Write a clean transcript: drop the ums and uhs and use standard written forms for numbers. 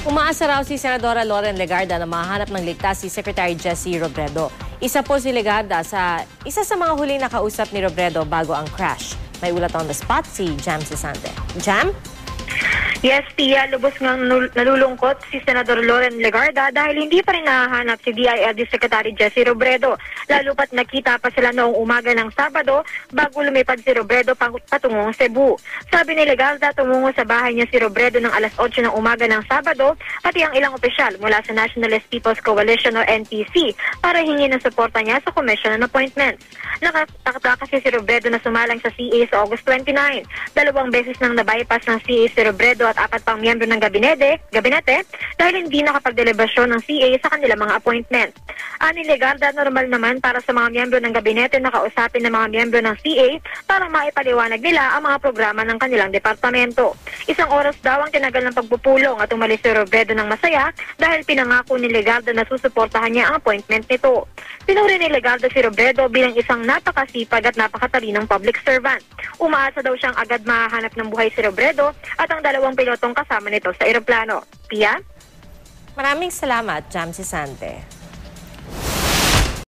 Umaasa raw si Senadora Loren Legarda na mahanap ng ligtas si Secretary Jessie Robredo. Isa po si Legarda sa isa sa mga huling nakausap ni Robredo bago ang crash. May ulat on the spot si Jam Sisante. Jam? Yes, Pia, lubos ngang nalulungkot si Senador Loren Legarda dahil hindi pa rin nahahanap si DILG Secretary Jessie Robredo. Lalo pat nakita pa sila noong umaga ng Sabado bago lumipad si Robredo patungong Cebu. Sabi ni Legarda, tumungo sa bahay niya si Robredo ng alas 8 ng umaga ng Sabado, pati ang ilang opisyal mula sa Nationalist People's Coalition o NPC para hingin ng suporta niya sa Commission on Appointments. Nakatakta kasi si Robredo na sumalang sa CA sa August 29. 2 beses nang nabypass ng CA si Robredo at 4 pang miyembro ng gabinete dahil hindi nakapagdelibasyon ng CA sa kanilang mga appointment. Ani Legarda, normal naman para sa mga miyembro ng gabinete na kausapin ng mga miyembro ng CA para maipaliwanag nila ang mga programa ng kanilang departamento. 1 oras daw ang tinagal ng pagpupulong at umalis si Robredo ng masaya dahil pinangako ni Legarda na susuportahan niya ang appointment nito. Pinuri ni Legarda si Robredo bilang isang napakasipag at napakatalinong public servant. Umaasa daw siyang agad mahahanap ng buhay si Robredo at ang 2 pilotong kasama nito sa eroplano. Pia? Maraming salamat, Jam Sisante.